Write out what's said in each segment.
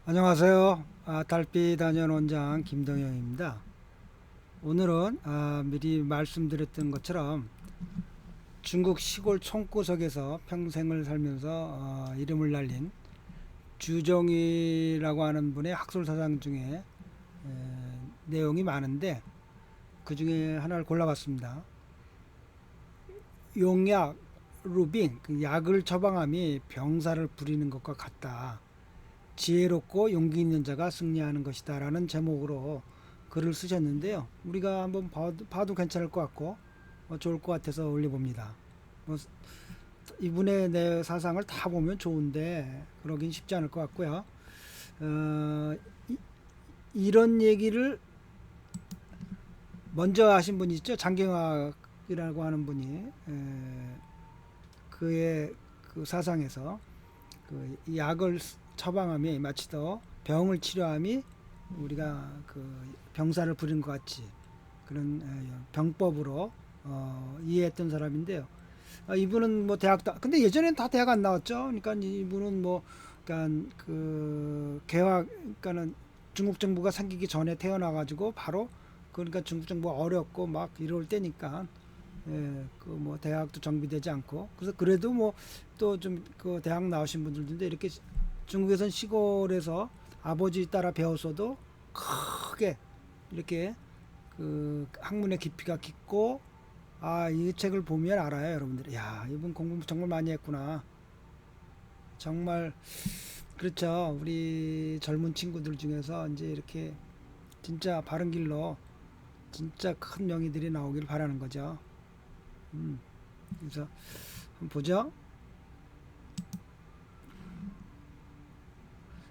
안녕하세요. 달빛 단연 원장 김동영입니다. 오늘은 미리 말씀드렸던 것처럼 중국 시골 총구석에서 평생을 살면서 이름을 날린 주정이라고 하는 분의 학술사상 중에 내용이 많은데 그 중에 하나를 골라봤습니다. 용약, 루빙, 그 약을 처방함이 병사를 부리는 것과 같다. 지혜롭고 용기 있는 자가 승리하는 것이다 라는 제목으로 글을 쓰셨는데요. 우리가 한번 봐도 괜찮을 것 같고 좋을 것 같아서 올려봅니다. 뭐, 이분의 내 사상을 다 보면 좋은데 그러긴 쉽지 않을 것 같고요. 어, 이런 얘기를 먼저 하신 분이 있죠. 장경학이라고 하는 분이 그의 그 사상에서 그 약을 처방함이 마치 더 병을 치료함이 우리가 그 병사를 부린 것 같이 그런 병법으로 이해했던 사람인데요. 이분은 뭐 근데 예전엔 다 대학 안 나왔죠. 그러니까 이분은 뭐 그러니까 그 개화 그러니까는 중국 정부가 생기기 전에 태어나가지고 바로 그러니까 중국 정부가 어렵고 막 이럴 때니까 그 뭐 대학도 정비되지 않고 그래서 그래도 뭐 또 좀 그 대학 나오신 분들인데 이렇게 중국에선 시골에서 아버지 따라 배웠어도 크게 이렇게 그 학문의 깊이가 깊고 이 책을 보면 알아요, 여러분들. 야, 이분 공부 정말 많이 했구나. 정말 그렇죠. 우리 젊은 친구들 중에서 이제 이렇게 진짜 바른 길로 진짜 큰 명의들이 나오길 바라는 거죠. 음, 그래서 한번 보죠.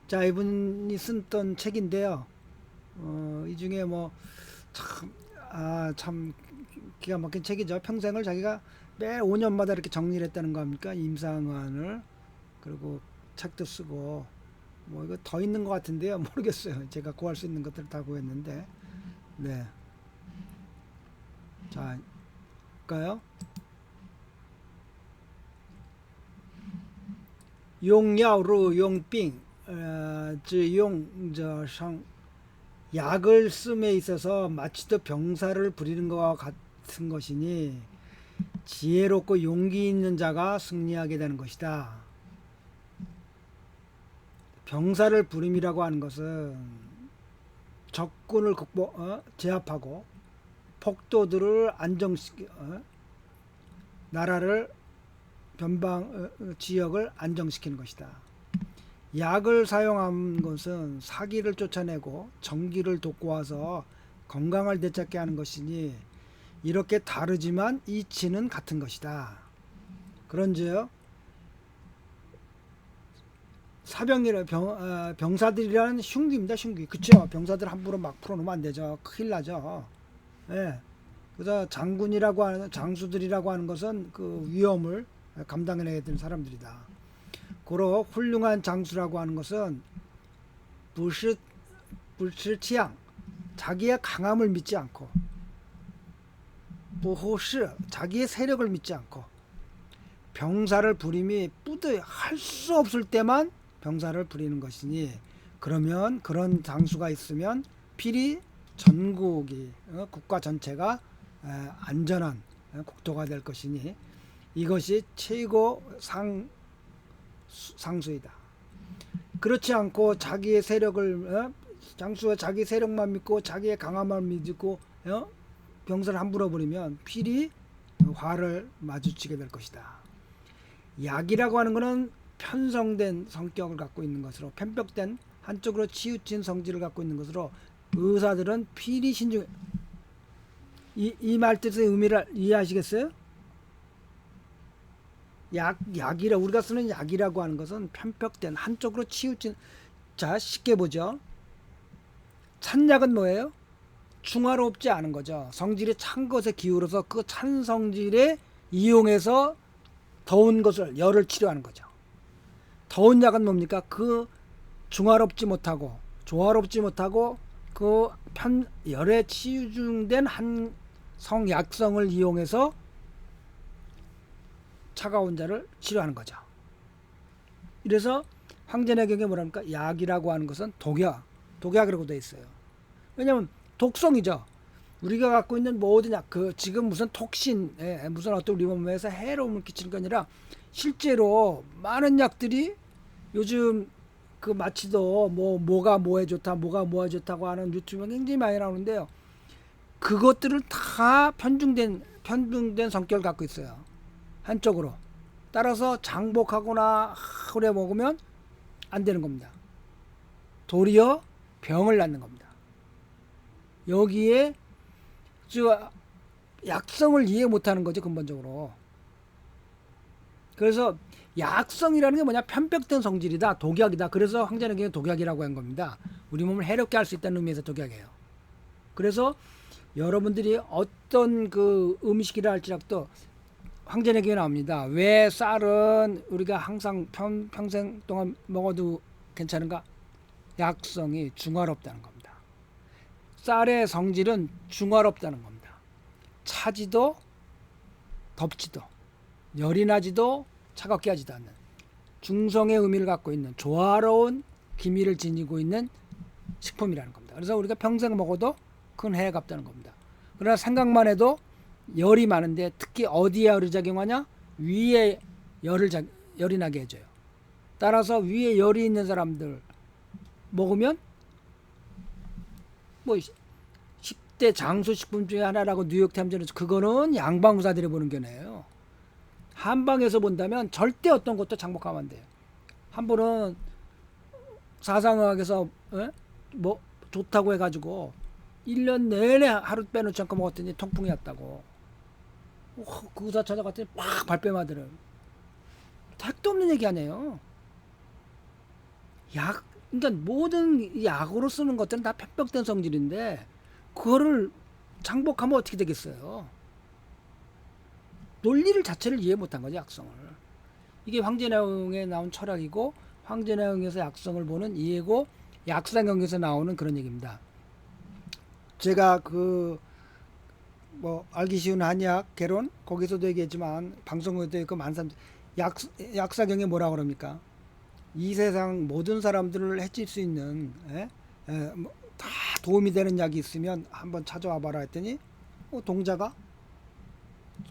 자, 이분이 쓴던 책인데요. 이 중에 뭐 참, 참 기가 막힌 책이죠. 평생을 자기가 매 5년마다 이렇게 정리를 했다는 거 아닙니까? 임상안을. 그리고 책도 쓰고, 뭐 이거 더 있는 것 같은데요. 모르겠어요. 제가 구할 수 있는 것들 다 구했는데. 네. 자, 볼까요? 용야루 용빙, 용, 약을 씀에 있어서 마치 더 병사를 부리는 것과 같은 것이니 지혜롭고 용기 있는 자가 승리하게 되는 것이다. 병사를 부림이라고 하는 것은 적군을 제압하고 폭도들을 안정시키 나라를 변방 지역을 안정시키는 것이다. 약을 사용한 것은 사기를 쫓아내고 정기를 돋궈와서 건강을 되찾게 하는 것이니 이렇게 다르지만 이치는 같은 것이다. 그런즉 병사들이라는 흉기입니다. 흉기. 그쵸? 병사들 함부로 막 풀어놓으면 안 되죠. 큰일 나죠. 예. 그래서 장군이라고 하는 장수들이라고 하는 것은 그 위험을 감당해내야 되는 사람들이다. 고로 훌륭한 장수라고 하는 것은 불시치양 자기의 강함을 믿지 않고 보호시 자기의 세력을 믿지 않고 병사를 부림이 뿌듯 할 수 없을 때만 병사를 부리는 것이니 그러면 그런 장수가 있으면 필히 전국이 국가 전체가 안전한 국토가 될 것이니 이것이 최고 상수이다. 그렇지 않고 자기의 세력을 장수가 자기 세력만 믿고 자기의 강함만 믿고 병사를 함부로 부리면 필히 화를 마주치게 될 것이다. 약이라고 하는 것은 편성된 성격을 갖고 있는 것으로 편벽된 한쪽으로 치우친 성질을 갖고 있는 것으로 의사들은 필히 신중. 이 말뜻의 의미를 이해하시겠어요? 약이라 우리가 쓰는 약이라고 하는 것은 편벽된 한쪽으로 치우친. 자, 쉽게 보죠. 찬약은 뭐예요? 중화롭지 않은 거죠. 성질이 찬 것에 기울어서 그 찬 성질에 이용해서 더운 것을 열을 치료하는 거죠. 더운 약은 뭡니까? 그 중화롭지 못하고 조화롭지 못하고 그 열에 치중된 한 성약성을 이용해서 차가운 자를 치료하는 거죠. 이래서 황제내경에 뭐랍니까? 약이라고 하는 것은 독약이라고 되어 있어요. 왜냐하면 독성이죠. 우리가 갖고 있는 모든 약, 지금 무슨 톡신, 무슨 어떤 우리 몸에서 해로움을 끼치는 게 아니라 실제로 많은 약들이 요즘 마취도 뭐가 뭐에 좋다, 뭐가 뭐에 좋다고 하는 유튜브가 굉장히 많이 나오는데요. 그것들을 다 편중된 성격을 갖고 있어요. 한쪽으로. 따라서 장복하거나 오래 먹으면 안 되는 겁니다. 도리어 병을 낳는 겁니다. 여기에 약성을 이해 못하는 거죠, 근본적으로. 그래서 약성이라는 게 뭐냐? 편백된 성질이다, 독약이다. 그래서 황제내경이 독약이라고 한 겁니다. 우리 몸을 해롭게 할 수 있다는 의미에서 독약이에요. 그래서 여러분들이 어떤 음식이라 할지라도 황제내경이 나옵니다. 왜 쌀은 우리가 항상 평생 동안 먹어도 괜찮은가? 약성이 중화롭다는 겁니다. 쌀의 성질은 중화롭다는 겁니다. 차지도 덥지도 열이 나지도 차갑게 하지도 않는 중성의 의미를 갖고 있는 조화로운 기미를 지니고 있는 식품이라는 겁니다. 그래서 우리가 평생 먹어도 큰 해가 없다는 겁니다. 그러나 생각만 해도 열이 많은데 특히 어디에 열이 작용하냐? 위에 열이 나게 해줘요. 따라서 위에 열이 있는 사람들 먹으면 10대 장수식품 중에 하나라고 뉴욕타임즈에서 그거는 양방의사들이 보는 견해예요. 한방에서 본다면 절대 어떤 것도 장복하면 안 돼요. 한 번은 사상의학에서 좋다고 해가지고 1년 내내 하루 빼놓지 않고 먹었더니 통풍이 왔다고. 그 의사 찾아갔더니 막 발뺌하더래요. 택도 없는 얘기 아니에요. 그러니까 모든 약으로 쓰는 것들은 다 편백된 성질인데 그거를 장복하면 어떻게 되겠어요? 논리를 자체를 이해 못한 거죠, 약성을. 이게 황제내경에 나온 철학이고 황제내경에서 약성을 보는 이해고 약사경에서 나오는 그런 얘기입니다. 제가 알기 쉬운 한약 개론 거기서도 얘기했지만 방송에도 많은 약사경에 뭐라 그럽니까? 이 세상 모든 사람들을 해칠 수 있는 다 도움이 되는 약이 있으면 한번 찾아와 봐라 했더니 동자가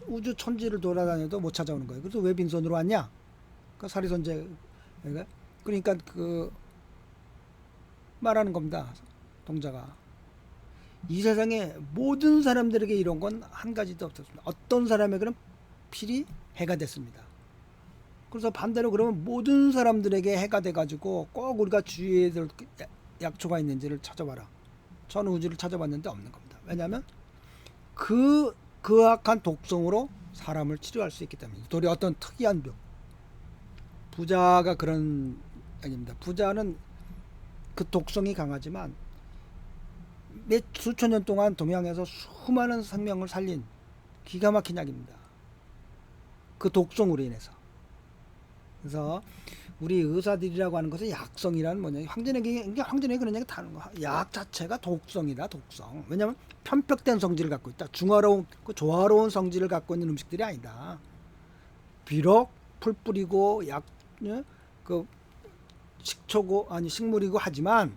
우주 천지를 돌아다녀도 못 찾아오는 거예요. 그래서 왜 빈손으로 왔냐? 사리손제. 그러니까 말하는 겁니다. 동자가. 이 세상에 모든 사람들에게 이런 건 한 가지도 없었습니다. 어떤 사람에게는 필히 해가 됐습니다. 그래서 반대로 그러면 모든 사람들에게 해가 돼가지고 꼭 우리가 주위에 약초가 있는지를 찾아봐라. 저는 우주를 찾아봤는데 없는 겁니다. 왜냐하면 그 악한 독성으로 사람을 치료할 수 있기 때문에. 도리어 어떤 특이한 병. 부자가 그런 아닙니다. 부자는 그 독성이 강하지만 수천 년 동안 동양에서 수많은 생명을 살린 기가 막힌 약입니다. 그 독성으로 인해서. 그래서 우리 의사들이라고 하는 것은 약성이라는 뭐냐? 황제내경이 그런 얘기 다른 거. 약 자체가 독성이다, 독성. 왜냐하면 편백된 성질을 갖고 있다. 조화로운 성질을 갖고 있는 음식들이 아니다. 비록 풀 뿌리고 식물이고 하지만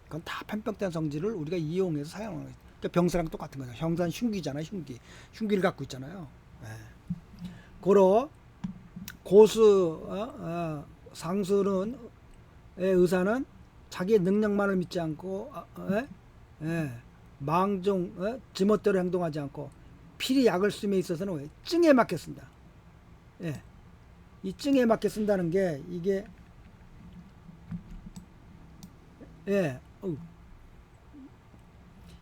그건 다 편백된 성질을 우리가 이용해서 사용하는 거예요. 그러니까 병사랑 똑같은 거죠. 형산 흉기잖아요, 흉기를 갖고 있잖아요. 고수 상수는 의사는 자기의 능력만을 믿지 않고 망종 지멋대로 행동하지 않고 필히 약을 쓰임에 있어서는 왜 증에 맞게 쓴다. 이 증에 맞게 쓴다는 게 이게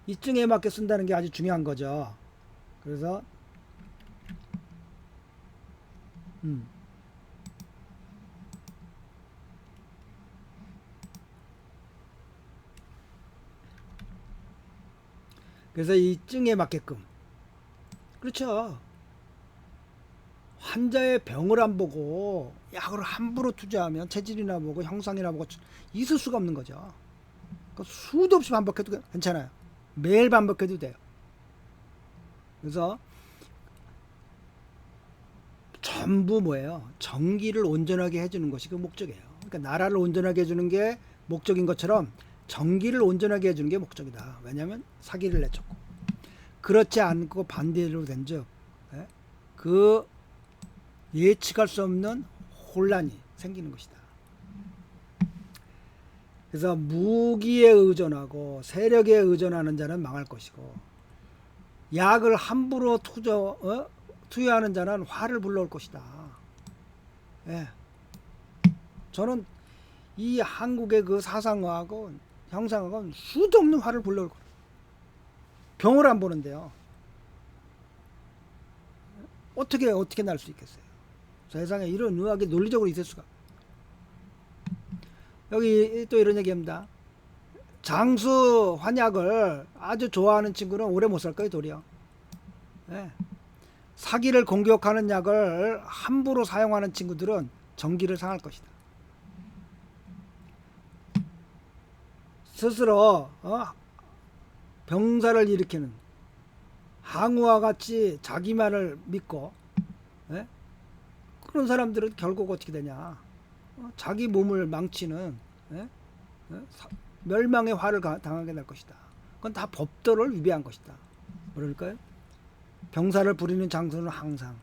이 증에 맞게 쓴다는 게 아주 중요한 거죠. 그래서 그래서 이 증에 맞게끔. 그렇죠. 환자의 병을 안 보고 약을 함부로 투자하면 체질이나 보고 형상이나 보고 있을 수가 없는 거죠. 그러니까 수도 없이 반복해도 괜찮아요. 매일 반복해도 돼요. 그래서 전부 뭐예요? 정기를 온전하게 해주는 것이 그 목적이에요. 그러니까 나라를 온전하게 해주는 게 목적인 것처럼 정기를 온전하게 해주는 게 목적이다. 왜냐하면 사기를 내쫓고 그렇지 않고 반대로 된즉 그 예측할 수 없는 혼란이 생기는 것이다. 그래서 무기에 의존하고 세력에 의존하는 자는 망할 것이고 약을 함부로 투여하는 자는 화를 불러올 것이다. 예. 저는 이 한국의 그 사상하고 형상하고 수도 없는 화를 불러올 거예요. 병을 안 보는데요. 어떻게 날 수 있겠어요? 세상에 이런 의학이 논리적으로 있을 수가. 여기 또 이런 얘기합니다. 장수 환약을 아주 좋아하는 친구는 오래 못 살 거예요, 도리어. 예. 사기를 공격하는 약을 함부로 사용하는 친구들은 정기를 상할 것이다. 스스로 병사를 일으키는 항우와 같이 자기만을 믿고 그런 사람들은 결국 어떻게 되냐? 자기 몸을 망치는 멸망의 화를 당하게 될 것이다. 그건 다 법도를 위배한 것이다. 뭐랄까요? 병사를 부리는 장수는 항상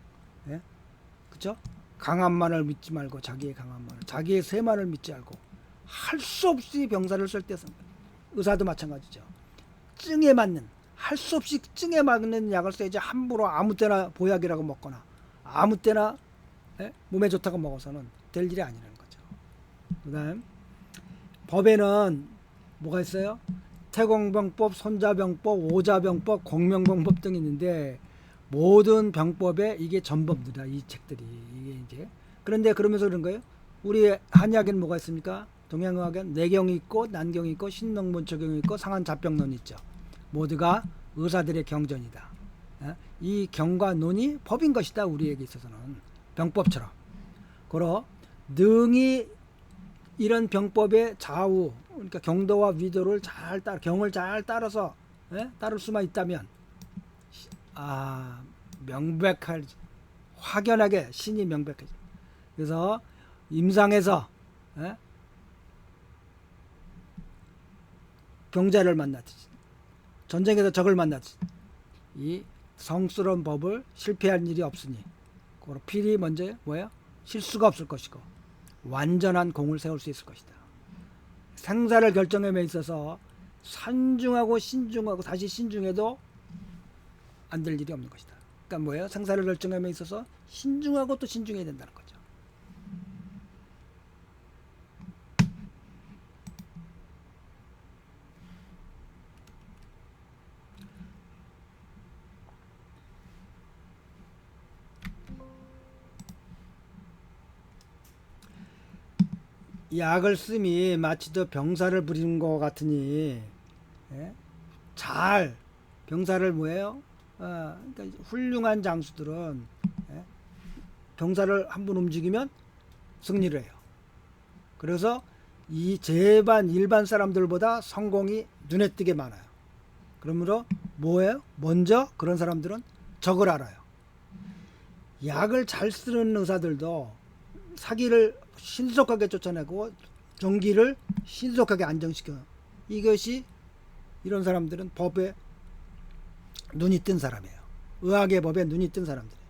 그쵸? 강한만을 믿지 말고 자기의 강한만을, 자기의 세만을 믿지 말고 할 수 없이 병사를 쓸 때 의사도 마찬가지죠. 증에 맞는 할 수 없이 증에 맞는 약을 써야지 함부로 아무 때나 보약이라고 먹거나 아무 때나 몸에 좋다고 먹어서는 될 일이 아니라는 거죠. 그 다음 법에는 뭐가 있어요? 태공병법, 손자병법, 오자병법, 공명병법 등이 있는데 모든 병법에 이게 전범들이다. 이 책들이 이게 이제 그런데 그러면서 그런 거예요. 우리 한의학에는 뭐가 있습니까? 동양의학에는 내경이 있고 난경이 있고 신명문초경이 있고 상한잡병론이 있죠. 모두가 의사들의 경전이다. 이 경과 논이 법인 것이다. 우리에게 있어서는 병법처럼. 그러 능히 이런 병법의 좌우, 그러니까 경도와 위도를 잘 따라, 경을 잘 따라서 따를 수만 있다면 명백할, 확연하게 신이 명백해져. 그래서 임상에서 병자를 만났듯이, 전쟁에서 적을 만났듯이 이 성스러운 법을 실패할 일이 없으니 그로 필히 먼저 뭐예요? 실수가 없을 것이고 완전한 공을 세울 수 있을 것이다. 생사를 결정함에 있어서 산중하고 신중하고 다시 신중해도 안 될 일이 없는 것이다. 그러니까 뭐예요? 생사를 결정함에 있어서 신중하고 또 신중해야 된다는 거죠. 약을 쓰미 마치 더 병사를 부리는 것 같으니 잘 병사를 뭐예요? 그러니까 훌륭한 장수들은 병사를 한 번 움직이면 승리를 해요. 그래서 이 제반 일반 사람들보다 성공이 눈에 띄게 많아요. 그러므로 뭐예요? 먼저 그런 사람들은 적을 알아요. 약을 잘 쓰는 의사들도 사기를 신속하게 쫓아내고 정기를 신속하게 안정시켜요. 이것이 이런 사람들은 법에 눈이 뜬 사람이에요. 의학의 법에 눈이 뜬 사람들이에요.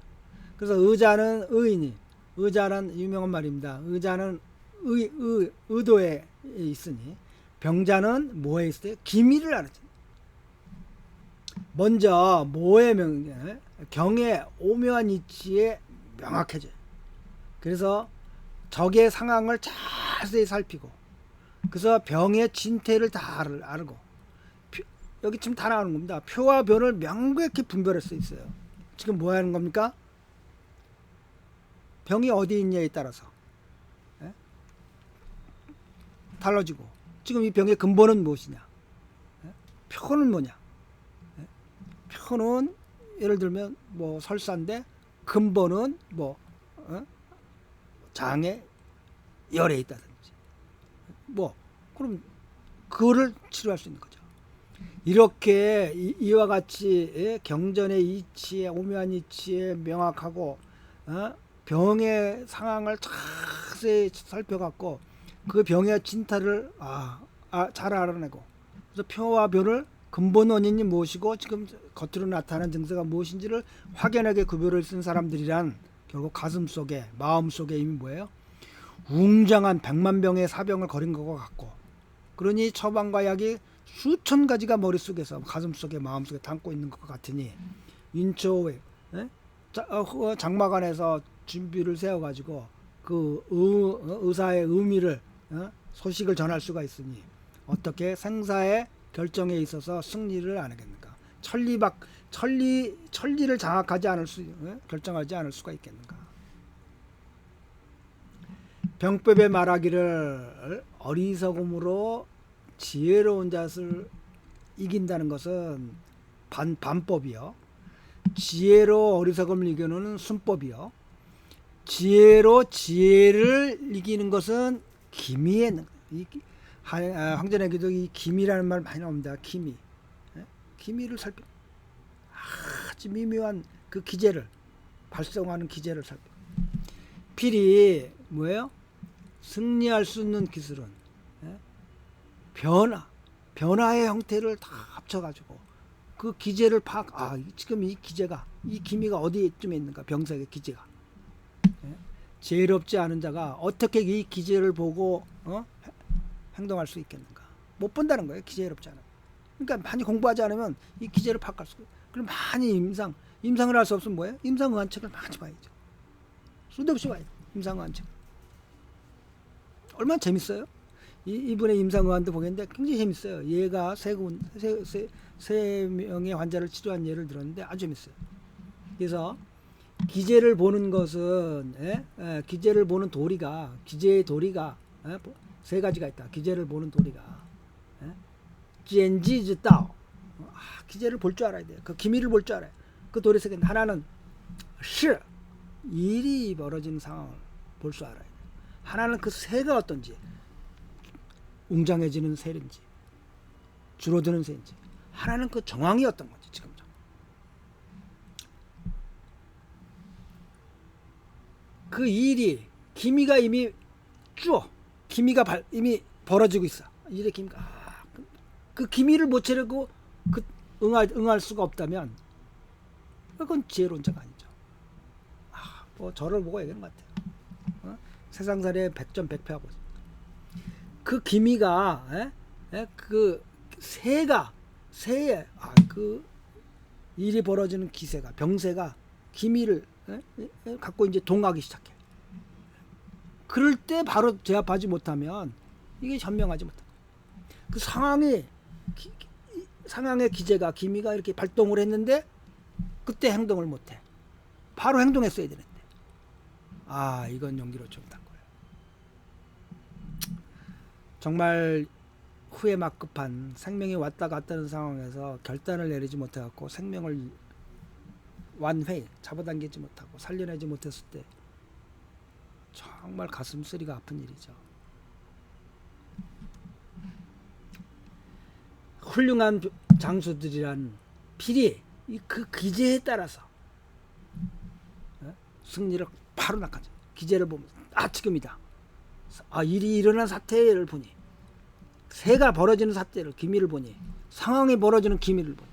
그래서 의자는 의인이, 의자는 유명한 말입니다. 의자는 의도에 있으니 병자는 뭐에 있어요? 기미를 알았죠. 먼저 뭐의 경의 오묘한 이치에 명확해져요. 그래서 적의 상황을 자세히 살피고 그래서 병의 진태를 다 알고 여기 지금 다 나오는 겁니다. 표와 변을 명백히 분별할 수 있어요. 지금 뭐 하는 겁니까? 병이 어디 있냐에 따라서 달라지고 지금 이 병의 근본은 무엇이냐? 표는 뭐냐? 표는 예를 들면 뭐 설사인데 근본은 뭐 장에 열에 있다든지 뭐 그럼 그거를 치료할 수 있는 거죠. 이렇게 이와 같이 경전의 이치에 오묘한 이치에 명확하고 병의 상황을 자세히 살펴갖고 그 병의 진타를 잘 알아내고, 그래서 표와 묘를 근본 원인이 무엇이고 지금 겉으로 나타나는 증세가 무엇인지를 확연하게 구별을 쓴 사람들이란 결국 가슴 속에, 마음 속에 이미 뭐예요? 웅장한 100만 병의 사병을 거린 것과 같고, 그러니 처방과 약이 수천 가지가 머릿속에서 가슴 속에, 마음 속에 담고 있는 것 같으니 인초에 장막안에서 준비를 세워가지고 그 의사의 의미를, 소식을 전할 수가 있으니 어떻게 생사의 결정에 있어서 승리를 안 하겠는가? 천리를 장악하지 않을 결정하지 않을 수가 있겠는가? 병법에 말하기를 어리석음으로 지혜로운 자를 이긴다는 것은 반법이요. 지혜로 어리석음을 이겨내는 순법이요. 지혜로 지혜를 이기는 것은 기미에, 황전에게도 이 기미라는 말 많이 나옵니다. 기미. 기미를 아주 미묘한 그 기제를, 발성하는 기제를 필히 뭐예요? 승리할 수 있는 기술은 변화의 형태를 다 합쳐가지고 그 기제를 지금 이 기미가 어디쯤에 있는가? 병색의 기제가. 지혜롭지 않은 자가 어떻게 이 기제를 보고 행동할 수 있겠는가? 못 본다는 거예요. 기제롭지 않으면. 그러니까 많이 공부하지 않으면 이 기제를 파악할 수가. 그럼 많이 임상을 할 수 없으면 뭐예요? 임상의학책을 많이 봐야죠. 수도 없이 봐야죠. 임상의학책. 얼마나 재밌어요? 이분의 임상의학도 보겠는데 굉장히 재밌어요. 얘가 세 명의 환자를 치료한 예를 들었는데 아주 재밌어요. 그래서 기제를 보는 것은, 기제를 보는 도리가, 기제의 도리가 세 가지가 있다. 기제를 보는 도리가 지엔지즈다오, 기제를 볼 줄 알아야 돼요. 그 기미를 볼 줄 알아요. 그 도리 속에 하나는 일이 벌어지는 상황을 볼 줄 알아야 돼요. 하나는 그 새가 어떤지, 웅장해지는 새인지 줄어드는 새인지, 하나는 그 정황이 어떤 건지. 지금 그 일이 기미가 이미 기미가 이미 벌어지고 있어. 일의 기미가 그 기미를 못 채우고 응할 수가 없다면 그건 지혜로운 자가 아니죠. 뭐 저를 보고 얘기하는 것 같아요. 세상살이에 100점 100패하고 그 기미가 그 새의 그 일이 벌어지는 기세가, 병세가 기미를 갖고 이제 동하기 시작해. 그럴 때 바로 제압하지 못하면 이게 현명하지 못해. 그 상황의 기제가, 기미가 이렇게 발동을 했는데 그때 행동을 못해. 바로 행동했어야 되는데. 이건 용기롭지 못한 거예요. 정말 후회 막급한, 생명이 왔다 갔다 하는 상황에서 결단을 내리지 못해갖고 생명을 잡아당기지 못하고 살려내지 못했을 때 정말 가슴 쓰리가 아픈 일이죠. 훌륭한 장수들이란 필히 그 기제에 따라서 승리를 바로 낚아줘. 기제를 보면서 지금이다. 일이 일어난 사태를 보니, 새가 벌어지는 사태를, 기미를 보니, 상황이 벌어지는 기미를 보니,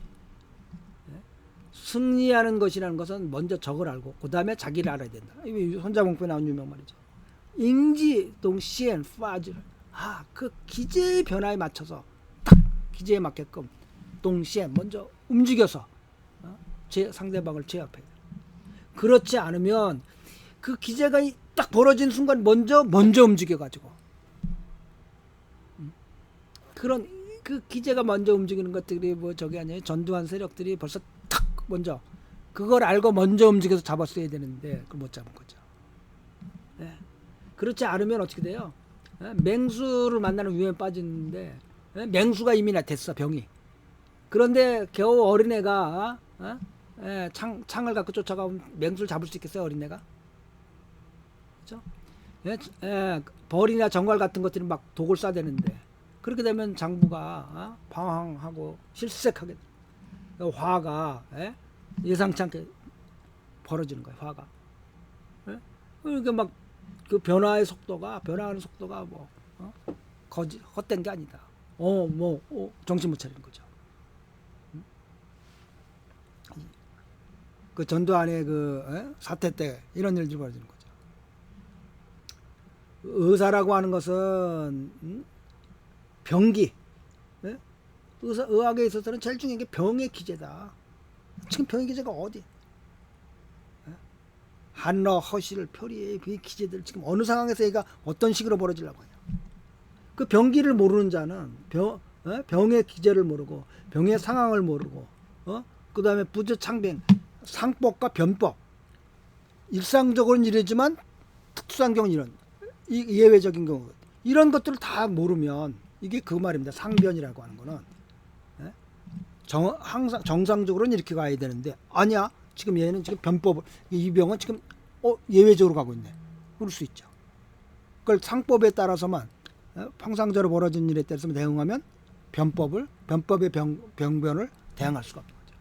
승리하는 것이라는 것은 먼저 적을 알고 그 다음에 자기를 알아야 된다. 이거 손자봉표에 나온 유명 말이죠. 잉지 동시엔 파즈를, 그 기제의 변화에 맞춰서 딱 기제에 맞게끔 동시엔 먼저 움직여서 상대방을 제압해야 돼. 그렇지 않으면 그 기제가 딱 벌어진 순간 먼저 움직여가지고, 그런 그 기제가 먼저 움직이는 것들이 저게 아니에요. 전두환 세력들이 벌써 탁 먼저 그걸 알고 먼저 움직여서 잡았어야 되는데 그걸 못 잡은 거죠. 그렇지 않으면 어떻게 돼요? 맹수를 만나는 위험에 빠지는데 맹수가 이미 됐어, 병이. 그런데 겨우 어린애가 창을 갖고 쫓아가면 맹수를 잡을 수 있겠어요, 어린애가? 그렇죠? 벌이나 정갈 같은 것들이 막 독을 쏴대는데, 그렇게 되면 장부가 방황하고 실색하게, 화가 예상치 않게 벌어지는 거예요. 화가. 그러니까 막 그 변화하는 속도가 거짓 헛된 게 아니다. 정신 못 차리는 거죠. 그 전두환의 그 사태 때 이런 일들이 벌어지는 거죠. 의사라고 하는 것은 병기, 의학에 있어서는 제일 중요한 게 병의 기제다. 지금 병의 기제가 어디? 한러, 허실, 표리의 그 기제들 지금 어느 상황에서 얘가 어떤 식으로 벌어지려고 하냐. 그 병기를 모르는 자는 병의 기제를 모르고 병의 상황을 모르고 그 다음에 부처창병, 상법과 변법, 일상적으로는 이러지만 특수한 경우는 이런 예외적인 경우 이런 것들을 다 모르면 이게 그 말입니다. 상변이라고 하는 거는 항상 정상적으로는 이렇게 가야 되는데 아니야. 지금 얘는 지금 변법을 이 병은 지금 예외적으로 가고 있네. 그럴 수 있죠. 그걸 상법에 따라서만 평상적으로 벌어진 일에 따라서 대응하면 변법의 병변을 대항할 수가 없는 거죠.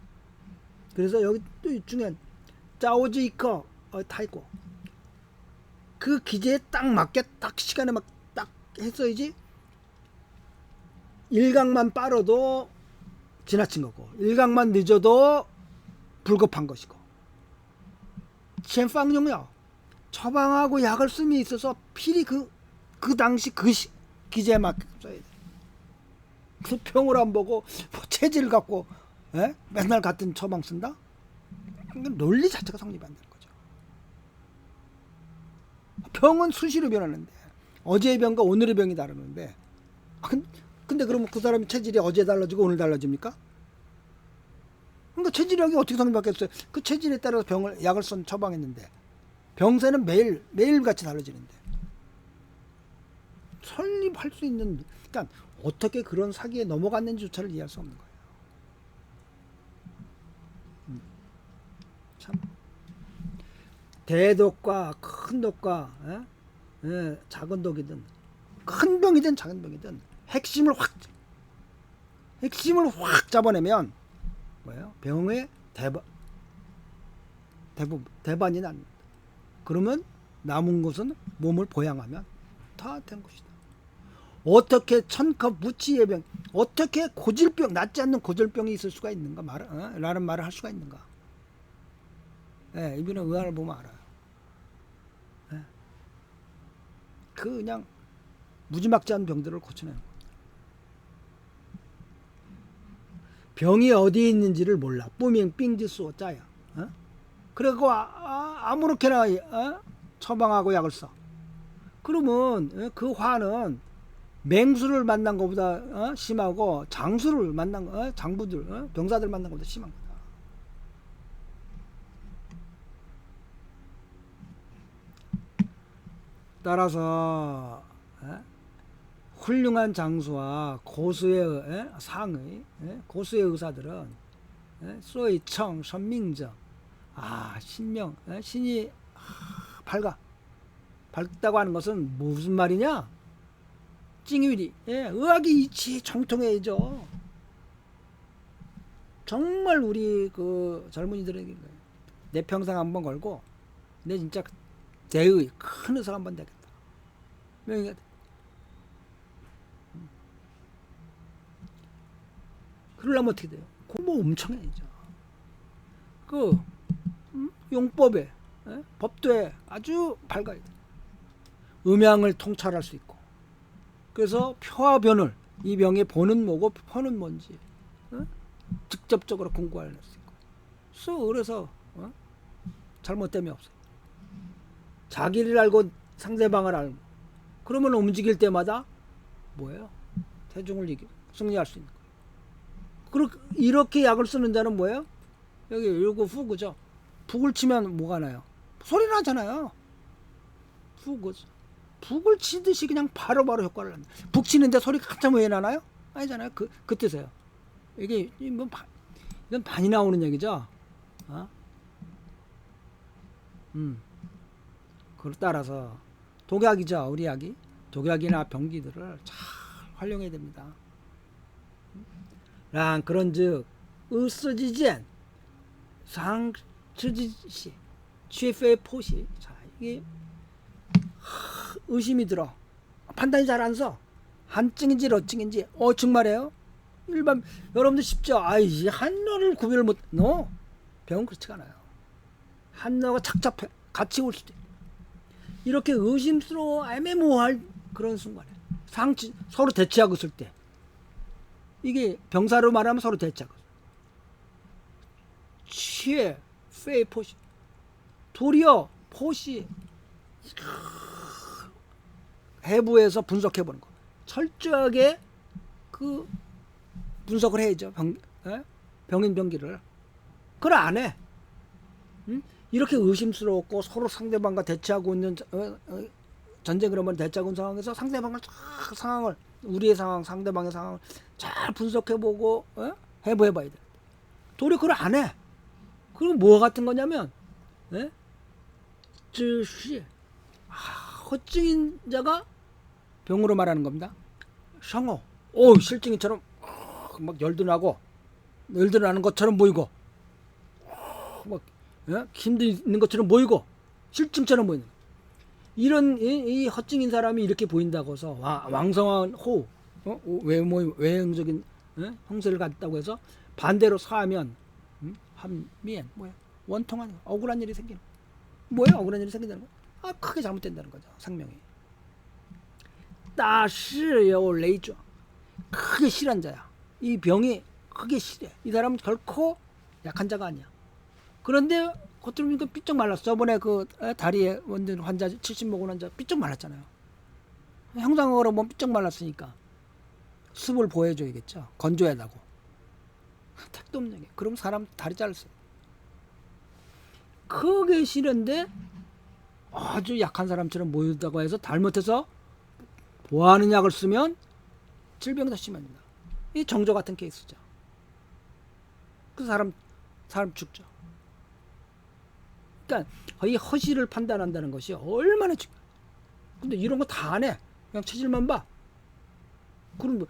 그래서 여기 또 중에 짜오지이커 다 있고 그 기제에 딱 맞게 딱 시간에 막 딱 했어야지. 일각만 빠르도 지나친 거고 일각만 늦어도 불급한 것이고 첸팡용요 처방하고 약을 쓰면 있어서 필히 그 당시 그 기제에 맞게 써야 돼. 그 평을 안 보고 체질 갖고 맨날 같은 처방 쓴다? 논리 자체가 성립이 안 되는 거죠. 병은 수시로 변하는데 어제의 병과 오늘의 병이 다르는데 근데 그러면 그 사람이 체질이 어제 달라지고 오늘 달라집니까? 그러니까 체질력이 어떻게 성립받겠어요? 그 체질에 따라서 약을 처방했는데 병세는 매일같이 달라지는데 설립할 수 있는 그러니까 어떻게 그런 사기에 넘어갔는지조차를 이해할 수 없는 거예요. 참 대독과 큰 독과 작은 독이든 큰 병이든 작은 병이든 핵심을 확 잡아내면 뭐예요? 병의 대반이 납니다. 그러면 남은 것은 몸을 보양하면 다 된 것이다. 어떻게 천컵 무치의 병, 어떻게 고질병, 낫지 않는 고질병이 있을 수가 있는가 라는 말을 할 수가 있는가? 이분은 의학을 보면 알아요. 그냥 무지막지한 병들을 고쳐내는 거예요. 병이 어디에 있는지를 몰라. 뿌밍 삥지수 짜야. 그리고 아무렇게나 처방하고 약을 써. 그러면 그 화는 맹수를 만난 것보다 심하고 장수를 만난 장부들 병사들 만난 것보다 심한 거다. 따라서 훌륭한 장수와 고수의 상의 고수의 의사들은 소위 청 선명정 신명 신이 밝다고 하는 것은 무슨 말이냐? 찡유리 의학이 이치 정통해야죠. 정말 우리 그 젊은이들에게 내 평생 한번 걸고 내 진짜 대의 큰 의사가 한번 되겠다. 그러려면 어떻게 돼요? 공부 엄청 해야죠. 그 용법에 법도에 아주 밝아야 돼. 음양을 통찰할 수 있고. 그래서 표와 변을 이 병의 본은 뭐고 표는 뭔지 직접적으로 공부할 수 있고. 그래서 잘못됨이 없어요. 자기를 알고 상대방을 알고 그러면 움직일 때마다 뭐예요? 대중을 승리할 수 있는 거예요. 이렇게 약을 쓰는 자는 뭐예요? 여기 요거 후그죠. 북을 치면 뭐가 나요? 소리 나잖아요. 후그죠. 북을 치듯이 그냥 바로바로 효과를 납니다. 북 치는데 소리가 한참 왜 나나요? 아니잖아요. 그 뜻이에요. 이건 반이 나오는 얘기죠. 그걸 따라서 독약이죠. 우리 약이 독약이나 병기들을 잘 활용해야 됩니다. 그런즉 으쓰지젠 상츠지시 취페 포시 이게 의심이 들어 판단이 잘 안 서. 한증인지 러증인지 정말이에요. 일반 여러분들 쉽죠. 아이 한너를 구별을 못. no. 병은 그렇지가 않아요. 한너가 착잡해 같이 올 수도 있고. 이렇게 의심스러워 애매모호할 그런 순간에 서로 대치하고 있을 때 이게 병사로 말하면 서로 대치하고 취해 페이 포시 도리어 포시 해부해서 분석해보는 거 철저하게 그 분석을 해야죠. 병인 병기를 그걸 안 해. 응? 이렇게 의심스럽고 서로 상대방과 대치하고 있는 전쟁을 한번 대치하고 있는 상황에서 상대방을 상황을 우리의 상황 상대방의 상황을 잘 분석해보고 해부해봐야 돼. 도리어 그걸 안 해. 그럼 뭐 같은 거냐면 즉시 허증인 자가 병으로 말하는 겁니다. 상어 실증이처럼 막 열도 나는 것처럼 보이고 막 힘도 있는 것처럼 보이고 실증처럼 보이는 이런 이 허증인 사람이 이렇게 보인다고 해서 왕성한 호흡 외형적인 형세를 갖다고 해서 반대로 사하면 한미엔 뭐야 원통한 억울한 일이 생기는 뭐야 억울한 일이 생긴다는 거 크게 잘못된다는 거죠. 생명이 따시요 레이저 크게 실한 자야. 이 병이 크게 실해. 이 사람은 결코 약한 자가 아니야. 그런데 겉으로 보니까 삐쩍 말랐어. 저번에 그 다리에 원전 환자 70먹은 환자 삐쩍 말랐잖아요. 형상으로 보면 삐쩍 말랐으니까 습을 보여줘야겠죠. 건조해야 하고. 택도 없는 게. 그럼 사람 다리 잘랐어요. 크게 실은데 아주 약한 사람처럼 보인다고 해서 잘못해서 보하는 약을 쓰면 질병이 더 심해집니다. 이 정조 같은 케이스죠. 그 사람 죽죠. 그러니까 이 허시를 판단한다는 것이 얼마나 중요해. 근데 이런 거 다 안 해. 그냥 체질만 봐. 그럼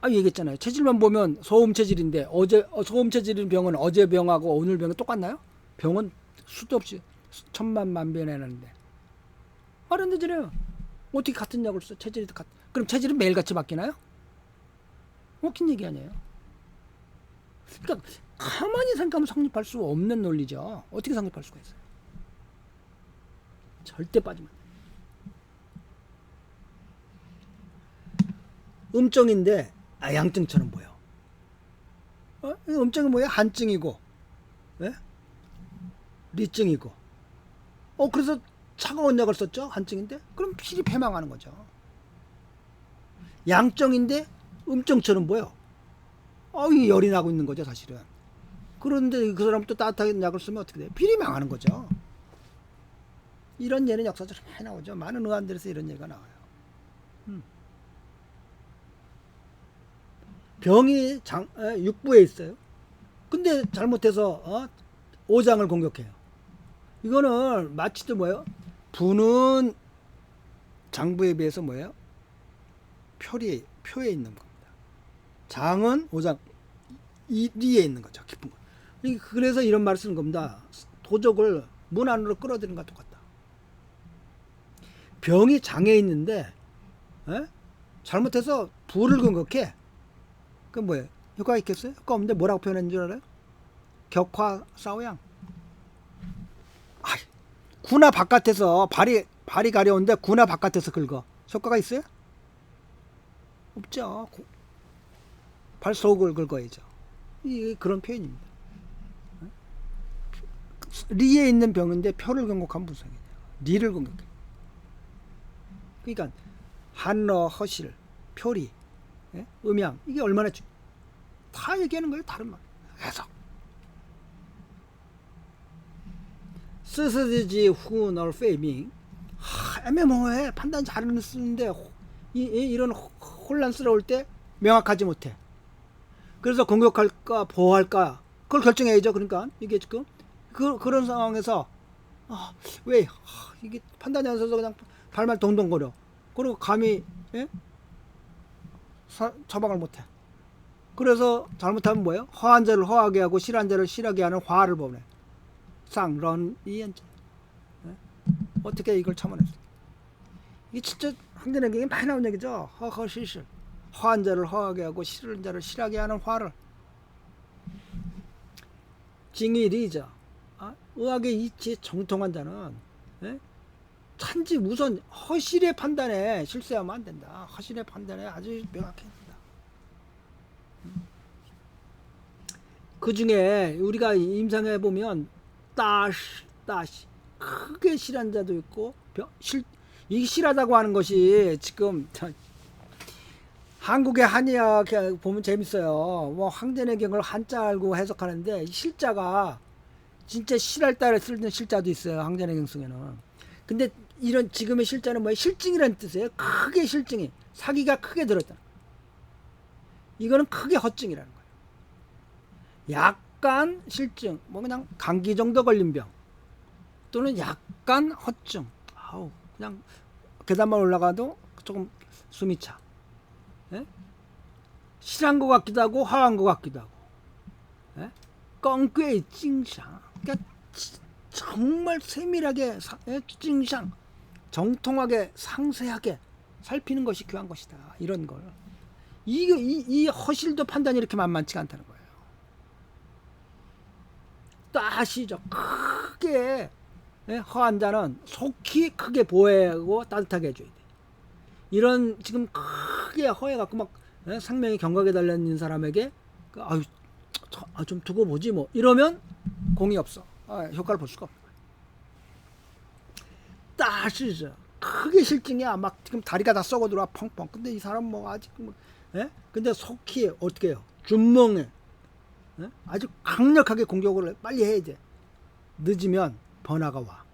얘기했잖아요. 체질만 보면 소음 체질인데 소음 체질인 병은 어제 병하고 오늘 병이 똑같나요? 병은 수도 없이 천만만변하는데 안 되잖아요. 어떻게 같은 약을 써? 체질이 그럼 체질은 매일같이 바뀌나요? 웃긴 얘기 아니에요. 그러니까 가만히 생각하면 성립할 수 없는 논리죠. 어떻게 성립할 수가 있어요? 절대 빠지면 안 돼요. 음증인데 양증처럼 보여. 음증은 뭐야? 한증이고 리증이고 그래서 차가운 약을 썼죠. 한증인데 그럼 필히 패망하는 거죠. 양증인데 음증처럼 보여. 이게 열이 나고 있는 거죠 사실은. 그런데 그 사람 또 따뜻하게 약을 쓰면 어떻게 돼요? 필히 망하는 거죠. 이런 예는 역사적으로 많이 나오죠. 많은 의안들에서 이런 예가 나와요. 병이 육부에 있어요. 근데 잘못해서 오장을 공격해요. 이거는 마치도 뭐예요? 부는 장부에 비해서 뭐예요? 표에 있는 겁니다. 장은 오장 이리에 있는 거죠. 깊은 거. 그래서 이런 말을 쓰는 겁니다. 도적을 문 안으로 끌어들이는 것과 똑같다. 병이 장에 있는데 잘못해서 부를 공격해. 그럼 뭐예요? 효과가 있겠어요? 효과 없는데 뭐라고 표현하는 줄 알아요? 격화 싸우양. 구나 바깥에서 발이 가려운데 구나 바깥에서 긁어. 효과가 있어요? 없죠. 발 속을 긁어야죠. 그런 표현입니다. 리에 있는 병인데 표를 공격하면 무슨 얘기냐? 리를 공격해. 그러니까 한러, 허실, 표리, 음양 이게 얼마나 다 얘기하는 거예요. 다른 말 해석. 스스지 후널 페이밍 애매모호해. 판단 잘 쓰는데 이런 혼란스러울 때 명확하지 못해. 그래서 공격할까 보호할까 그걸 결정해야죠. 그러니까 이게 지금 그런 상황에서 왜 이게 판단이 안 서서 그냥 발만 동동거려. 그리고 감히 처방을 못해. 그래서 잘못하면 뭐예요? 허한 자를 허하게 하고 실한 자를 실하게 하는 화를 보내. 쌍런 이연자. 어떻게 이걸 참아냈어? 이게 진짜 황전의경에 많이 나온 얘기죠. 허허실실. 허한 자를 허하게 하고 싫은 자를 싫어하게 하는 화를. 징일이죠. 의학의 이치에 정통한 자는 예? 찬지 우선 허실의 판단에 실수하면 안 된다. 허실의 판단에 아주 명확해야 된다. 그 중에 우리가 임상해 보면 따시 크게 실한 자도 있고 이 실하다고 하는 것이 지금 한국의 한의학 보면 재밌어요. 뭐 황전의경을 한자 알고 해석하는데 실자가 진짜 실할 따라 쓰는 실자도 있어요. 황전의경 속에는. 근데 이런 지금의 실자는 뭐예요? 실증이라는 뜻이에요. 크게 실증이 사기가 크게 들었다. 이거는 크게 허증이라는 거예요. 약간 실증, 뭐 그냥 감기 정도 걸린 병 또는 약간 허증. 그냥 계단만 올라가도 조금 숨이 차. 예? 실한 것 같기도 하고 허한 것 같기도 하고. 예? 껑꽤 찡샹. 그러니까 정말 세밀하게 찡샹, 정통하게 상세하게 살피는 것이 귀한 것이다. 이런 걸. 이 허실도 판단이 이렇게 만만치가 않다는 거예요. 따시죠. 크게 허한 자는 속히 크게 보호하고 따뜻하게 해줘야 돼. 이런 지금 크게 허해갖고 막 상명이 경각에 달려있는 사람에게 좀 두고 보지 뭐 이러면 공이 없어. 효과를 볼 수가 없는 거야. 따시죠. 크게 실증이야. 막 지금 다리가 다 썩어 들어와 펑펑. 근데 이 사람 뭐 아직 근데 속히 어떻게 해요? 준멍에 아주 강력하게 공격을 빨리 해야 돼. 늦으면 변화가 와.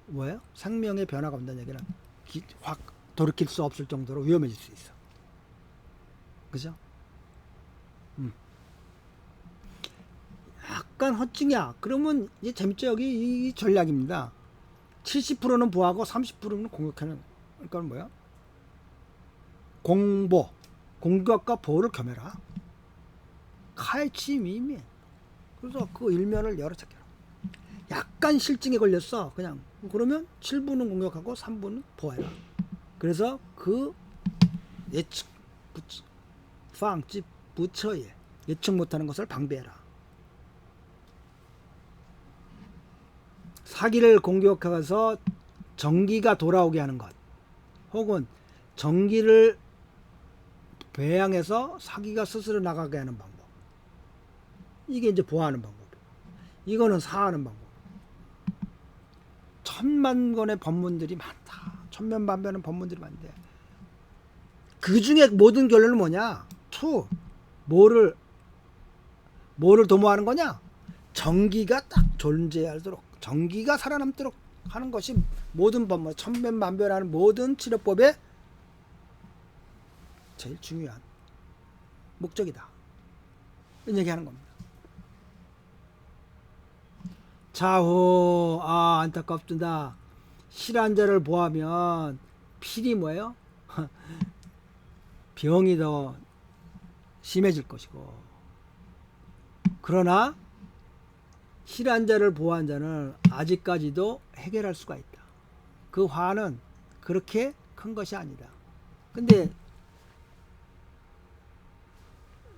뭐예요? 생명의 변화가 온다는 얘기는 확 돌이킬 수 없을 정도로 위험해질 수 있어. 그죠? 약간 허증이야. 그러면 이제 재밌죠. 여기 이 전략입니다. 70%는 보하고 30%는 공격하는. 그러니까 뭐야? 공격과 보호를 겸해라. 칼치미미. 그래서 그 일면을 여러 찾기로. 약간 실증에 걸렸어. 그냥 그러면 7분은 공격하고 3분은 보호해라. 그래서 그 예측 부처에 예측 못하는 것을 방비해라. 사기를 공격해서 정기가 돌아오게 하는 것, 혹은 정기를 배양해서 사기가 스스로 나가게 하는 방법. 이게 이제 보호하는 방법. 이거는 사하는 방법. 천만 권의 법문들이 많다. 천면만변의 법문들이 많은데 그 중에 모든 결론은 뭐냐? 뭐를 도모하는 거냐? 정기가 딱 존재하도록, 정기가 살아남도록 하는 것이 모든 법문, 천면만변하는 모든 치료법의 제일 중요한 목적이다. 이런 얘기하는 겁니다. 자호, 안타깝다. 실한 자를 보하면 필히 뭐예요? 병이 더 심해질 것이고, 그러나 실한 자를 보호한 자는 아직까지도 해결할 수가 있다. 그 화는 그렇게 큰 것이 아니다. 근데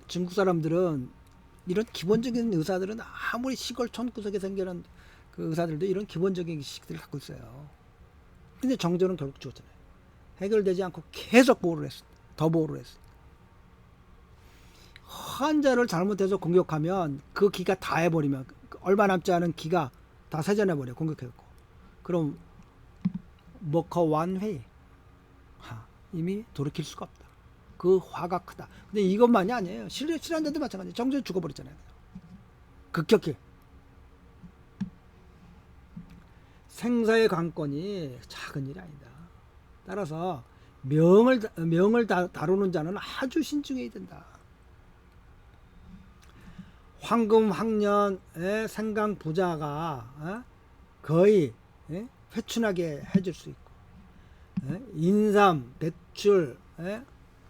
중국 사람들은 이런 기본적인 의사들은 아무리 시골 촌구석에 생겨난 그 의사들도 이런 기본적인 지식들을 갖고 있어요. 근데 정조는 결국 죽었잖아요. 해결되지 않고 계속 보호를 했어. 더 보호를 했어. 환자를 잘못해서 공격하면 그 기가 다 해버리면 얼마 남지 않은 기가 다 세전해버려. 공격해갖고. 그럼 먹허완회 이미 돌이킬 수가 없다. 그 화가 크다. 근데 이것만이 아니에요. 실한 자도 마찬가지예요. 정조는 죽어버렸잖아요. 급격히. 생사의 관건이 작은 일이 아니다. 따라서 명을 다루는 자는 아주 신중해야 된다. 황금 황년의 생강 부자가 거의 회춘하게 해줄 수 있고, 인삼, 백출,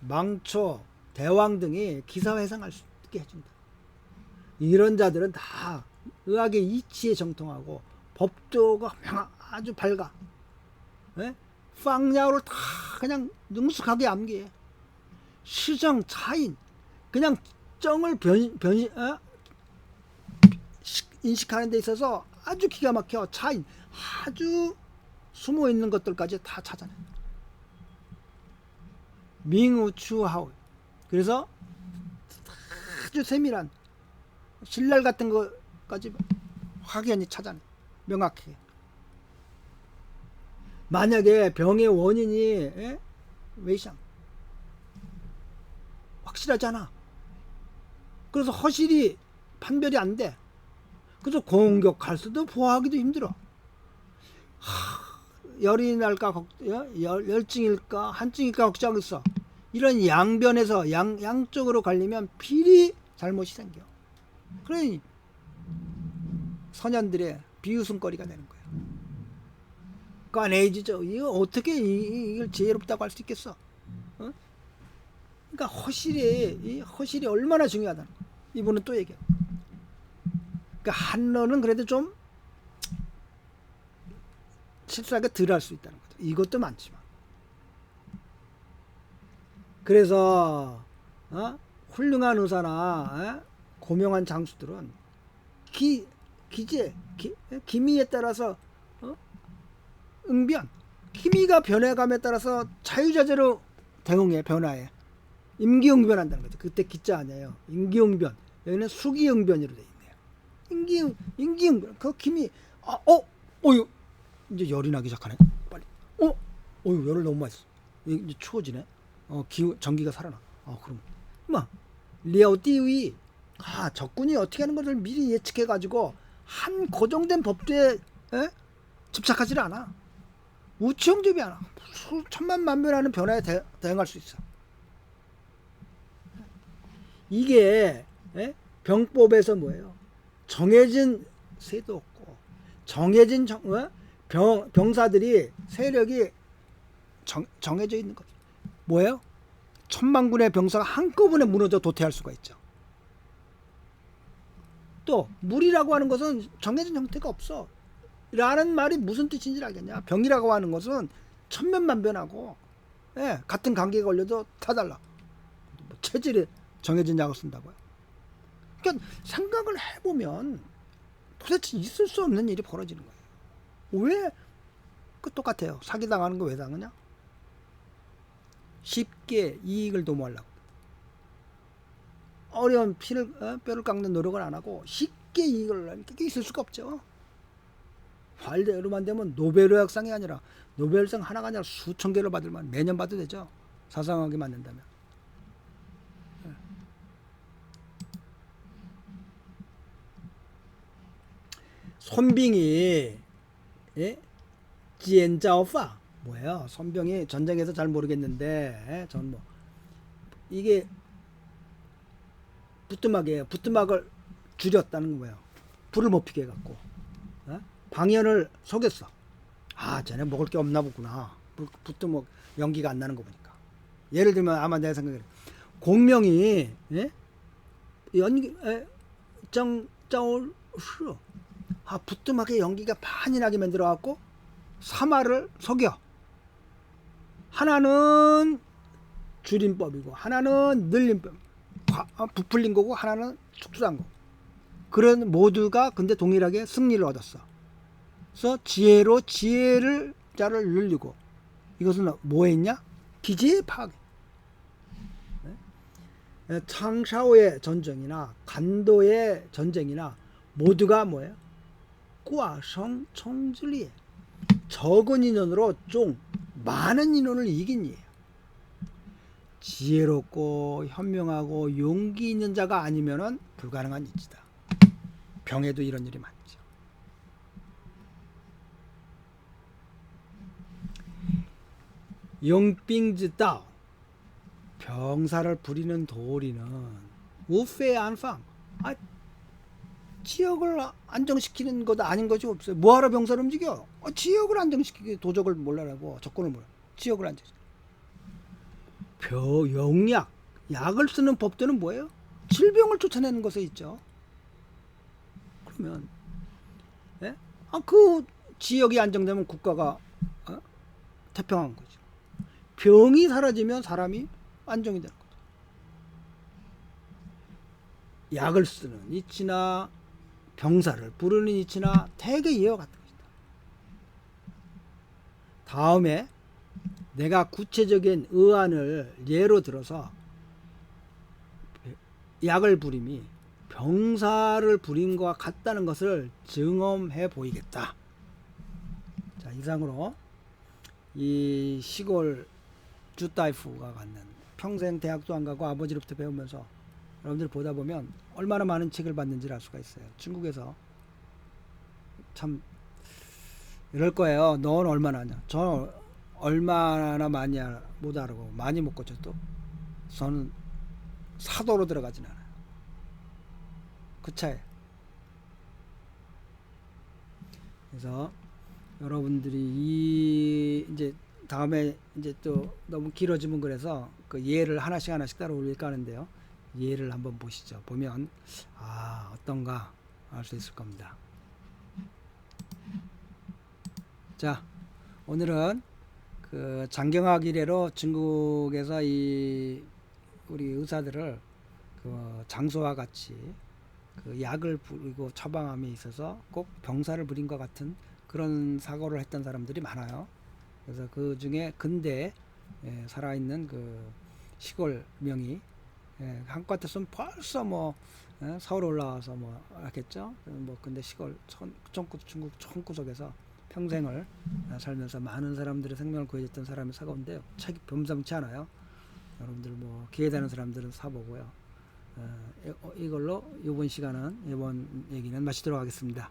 망초, 대왕 등이 기사회생할 수 있게 해준다. 이런 자들은 다 의학의 이치에 정통하고 법조가 아주 밝아. 빵야오를 다 그냥 능숙하게 암기해. 시정 차인 그냥 정을 인식하는 데 있어서 아주 기가 막혀. 차인 아주 숨어 있는 것들까지 다 찾아내. 밍우추하오. 그래서 아주 세밀한 신랄 같은 것까지 확연히 찾아내. 명확하게. 만약에 병의 원인이 외상 확실하지 않아. 그래서 허실이 판별이 안 돼. 그래서 공격할 수도 보호하기도 힘들어. 열이 날까 열증일까 한증일까 걱정했어. 이런 양변에서 양쪽으로 갈리면 필히 잘못이 생겨. 그러니 선현들의 비웃음거리가 되는 거야. 까내지죠. 이거 어떻게 이걸 지혜롭다고 할 수 있겠어? 어? 그러니까 허실이 얼마나 중요하다. 이분은 또 얘기해. 그러니까 한론은 그래도 좀 실수하게 덜 할 수 있다는 거죠. 이것도 많지만. 그래서 훌륭한 의사나 고명한 장수들은 기미에 따라서 응변, 기미가 변해감에 따라서 자유자재로 대응해. 변화해. 임기응변한다는 거죠. 그때 기자 아니에요. 임기응변. 여기는 수기응변으로 돼 있네요. 임기응변. 그 기미 어유 이제 열이 나기 시작하네. 빨리. 어유 열을 너무 많이 써. 이제 추워지네. 전기가 살아나. 그럼 리아오띠의 적군이 어떻게 하는 것을 미리 예측해 가지고 한 고정된 법도에 집착하지 않아. 우치용접이 않아. 수천만 만변하는 변화에 대응할 수 있어. 이게 병법에서 뭐예요? 정해진 세도 없고 정해진 병사들이 세력이 정해져 있는 거죠. 뭐예요? 천만군의 병사가 한꺼번에 무너져 도태할 수가 있죠. 또 물이라고 하는 것은 정해진 형태가 없어. 라는 말이 무슨 뜻인지 알겠냐? 병이라고 하는 것은 천면만변하고 같은 감기에 걸려도 다 달라. 체질에 정해진 약을 쓴다고요. 그러니까 생각을 해보면 도대체 있을 수 없는 일이 벌어지는 거예요. 왜? 똑같아요. 사기당하는 거 왜 당하냐? 쉽게 이익을 도모하려고. 어려운 뼈를 깎는 노력을 안 하고 쉽게 이익을 하니까 그게 있을 수가 없죠. 말대로만 되면 노벨의학상이 아니라 노벨상 하나가 아니라 수천 개를 받을만 매년 받아도 되죠. 사상하게 만든다면. 손빙이 지엔자오파 뭐예요? 손병이 전쟁에서 잘 모르겠는데 이게 부뚜막이에요. 부뚜막을 줄였다는 거예요. 불을 못 피게 해갖고 방연을 속였어. 쟤네 먹을 게 없나 보구나. 부뚜막 연기가 안 나는 거 보니까. 예를 들면 아마 내 생각에 공명이 연기 정짜오르 부뚜막에 연기가 많이 나게 만들어갖고 사마를 속여. 하나는 줄임법이고 하나는 늘림법. 부풀린 거고 하나는 축출한 거. 그런 모두가 근데 동일하게 승리를 얻었어. 그래서 지혜를 자를 늘리고 이것은 뭐 했냐? 기지의 파괴. 창샤오의 전쟁이나 간도의 전쟁이나 모두가 뭐예요? 꾸아성 총질리 적은 인원으로 많은 인원을 이긴 이에요. 지혜롭고 현명하고 용기 있는 자가 아니면은 불가능한 일이다. 병에도 이런 일이 많죠. 용빙지따 병사를 부리는 도리는 우페 안팡 지역을 안정시키는 것도 아닌 것이 없어요. 뭐하러 병사를 움직여? 지역을 안정시키기 도적을 몰라라고 적군을 몰라. 지역을 안정시키기. 영약 약을 쓰는 법도는 뭐예요? 질병을 쫓아내는 것에 있죠. 그러면 그 지역이 안정되면 국가가 태평한 거죠. 병이 사라지면 사람이 안정이 되는 거죠. 약을 쓰는 이치나 병사를 부르는 이치나 대개 이와 같은 것이다. 다음에 내가 구체적인 의안을 예로 들어서 약을 부림이 병사를 부린 것과 같다는 것을 증언해 보이겠다. 자, 이상으로 이 시골 주따이프가 갖는 평생 대학도 안 가고 아버지로부터 배우면서 여러분들 보다 보면 얼마나 많은 책을 봤는지를 알 수가 있어요. 중국에서 참 이럴 거예요. 넌 얼마나 하냐? 저 얼마나 많이 못 알고 많이 못 고쳐도 저는 사도로 들어가진 않아요. 그 차이. 그래서 여러분들이 이 이제 다음에 이제 또 너무 길어지면 그래서 그 예를 하나씩 따라 올릴까 하는데요. 예를 한번 보시죠. 보면 어떤가 알 수 있을 겁니다. 자, 오늘은 그 장경학 이래로 중국에서 이 우리 의사들을 그 장소와 같이 그 약을 부리고 처방함에 있어서 꼭 병사를 부린 것 같은 그런 사고를 했던 사람들이 많아요. 그래서 그 중에 근대에 살아있는 그 시골 명의 한국 같았으면 벌써 뭐 서울 올라와서 뭐 하겠죠. 뭐 근데 시골 중국 총구석에서 평생을 살면서 많은 사람들의 생명을 구해줬던 사람이 사고인데요. 책이 범상치 않아요. 여러분들 뭐 기회 되는 사람들은 사보고요. 이걸로 이번 시간은 이번 얘기는 마치도록 하겠습니다.